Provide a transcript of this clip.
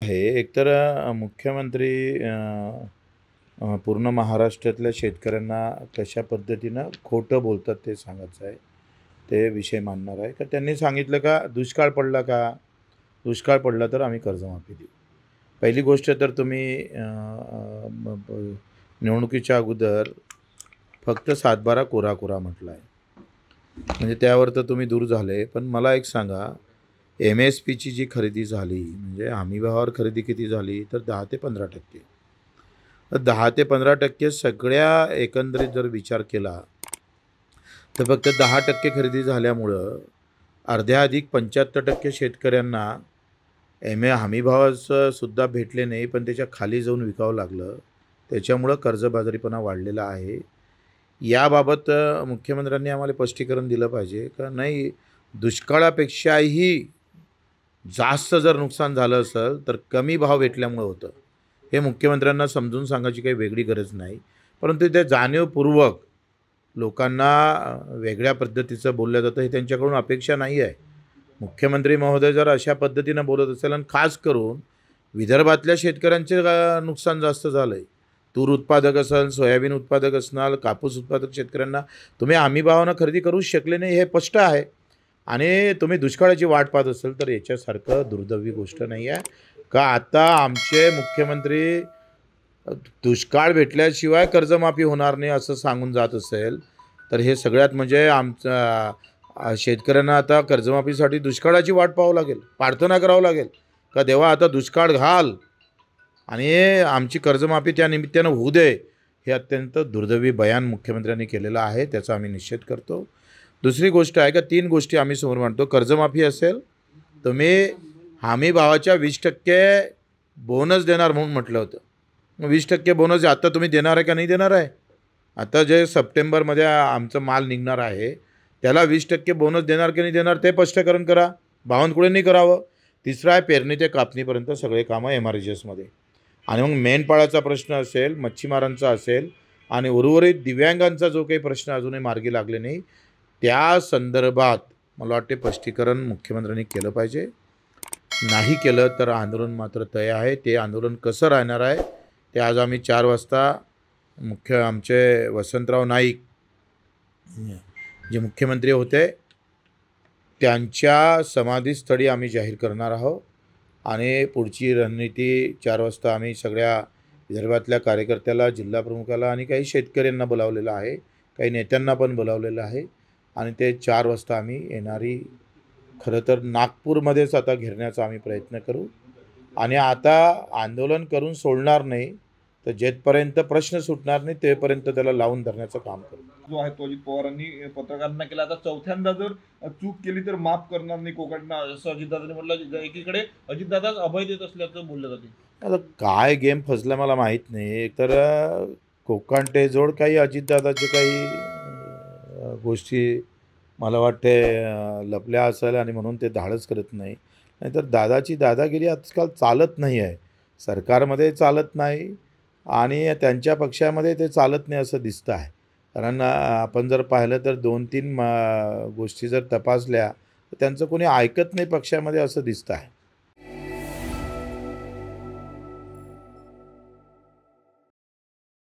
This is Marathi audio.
आहे. एकतर मुख्यमंत्री पूर्ण महाराष्ट्रातल्या शेतकऱ्यांना कशा पद्धतीनं खोटं बोलतात ते सांगायचं आहे. ते विषय मांडणार आहे. का त्यांनी सांगितलं का दुष्काळ पडला का? दुष्काळ पडला तर आम्ही कर्जमाफी देऊ. पहिली गोष्ट तर तुम्ही अ, अ, म ब निवडणुकीच्या अगोदर फक्त 7-12 कोरा-कोरा म्हटला आहे. म्हणजे त्यावर तर तुम्ही दूर झाले. पण मला एक सांगा, एम-एस-पीची जी खरेदी झाली, म्हणजे हमीभावावर खरेदी किती झाली? तर 10% ते 15%. तर 10% ते 15% सगळ्या एकंदरीत जर विचार केला, तर फक्त 10% खरेदी झाल्यामुळं अर्ध्या अधिक 75% शेतकऱ्यांना हमीभावाचं सुद्धा भेटले नाही, पण त्याच्या खाली जाऊन विकावं लागलं. त्याच्यामुळं कर्जबाजारीपणा वाढलेला आहे. याबाबत मुख्यमंत्र्यांनी आम्हाला स्पष्टीकरण दिलं पाहिजे का नाही दुष्काळापेक्षाही जास्त जर नुकसान झालं असेल, तर कमी भाव भेटल्यामुळं होतं. हे मुख्यमंत्र्यांना समजून सांगायची काही वेगळी गरज नाही. परंतु ते जाणीवपूर्वक लोकांना वेगळ्या पद्धतीचं बोललं जातं, हे त्यांच्याकडून अपेक्षा नाही आहे. मुख्यमंत्री महोदय जर अशा पद्धतीनं बोलत असेल आणि खास करून विदर्भातल्या शेतकऱ्यांचे नुकसान जास्त झालं आहे. तूर उत्पादक असेल, सोयाबीन उत्पादक असणार, कापूस उत्पादक शेतकऱ्यांना तुम्ही हमीभावानं खरेदी करूच शकले नाही, हे स्पष्ट आहे. आणि तुम्ही दुष्काळाची वाट पाहत असाल तर याच्यासारखं दुर्दैवी गोष्ट नाही आहे. का आता आमचे मुख्यमंत्री दुष्काळ भेटल्याशिवाय कर्जमाफी होणार नाही असं सांगून जात असेल, तर हे सगळ्यात म्हणजे आमचं शेतकऱ्यांना आता कर्जमाफीसाठी दुष्काळाची वाट पाहावं लागेल, प्रार्थना करावं लागेल. का देवा आता दुष्काळ घाल आणि आमची कर्जमाफी त्या निमित्तानं होऊ दे. हे अत्यंत दुर्दैवी बयान मुख्यमंत्र्यांनी केलेलं आहे, त्याचा आम्ही निषेध करतो. दुसरी गोष्ट आहे का 3 गोष्टी आम्ही समोर मांडतो. कर्जमाफी असेल, तुम्ही हमी भावाच्या 20% बोनस देणार म्हणून म्हटलं होतं. मग 20% बोनस आता तुम्ही देणार आहे का नाही देणार आहे? आता जे सप्टेंबरमध्ये आमचा माल निघणार आहे, त्याला 20% बोनस देणार की नाही देणार ते स्पष्टीकरण करा. बावनकुळेंनी करावं. तिसरं आहे पेरणी ते कापणीपर्यंत सगळे कामं एम-आर-जी-एसमध्ये. आणि मग मेंढपाळाचा प्रश्न असेल, मच्छीमारांचा असेल आणि उर्वरित दिव्यांगांचा जो काही प्रश्न अजूनही मार्गी लागले नाही, त्या संदर्भात मला वाटते स्पष्टीकरण मुख्यमंत्र्यांनी केलं पाहिजे. नाही केलं तर आंदोलन मात्र तय आहे. ते आंदोलन कसं राहणार आहे, ते आज आम्ही 4 वाजता आमचे वसंतराव नाईक जे मुख्यमंत्री होते, त्यांच्या समाधीस्थळी आम्ही जाहीर करणार आहोत. आणि पुढची रणनीती 4 वाजता आम्ही सगळ्या विदर्भातल्या कार्यकर्त्याला, जिल्हा प्रमुखाला आणि काही शेतकऱ्यांना बोलावलेलं आहे. काही नेत्यांना पण बोलावलेलं आहे. आणि ते 4 वाजता आम्ही येणारी खरं तर नागपूरमध्येच आता घेरण्याचा आम्ही प्रयत्न करू. आणि आता आंदोलन करून सोडणार नाही, तर जेथपर्यंत प्रश्न सुटणार नाही, तेपर्यंत त्याला लावून धरण्याचं काम करू. जो आहे तो अजित पवारांनी पत्रकारांना केला. आता चौथ्यांदा जर चूक केली तर माफ करणार नाही कोकणना, असं अजितदादांनी म्हटलं. एकीकडे अजितदादाच अभय देत असल्याचं बोललं जाते. आता काय गेम फसला मला माहीत नाही. एकतर कोकांटेजोड काही अजितदादाचे काही गोष्टी मला वाटते लपल्या असेल आणि म्हणून ते धाडस करत नाही. नाहीतर दादाची दादागिरी आजकाल चालत नाही आहे. सरकारमध्ये चालत नाही आणि त्यांच्या पक्षामध्ये ते चालत नाही असं दिसतं आहे. कारण आपण जर पाहिलं तर 2-3 गोष्टी जर तपासल्या तर त्यांचं कोणी ऐकत नाही पक्षामध्ये असं दिसतं आहे.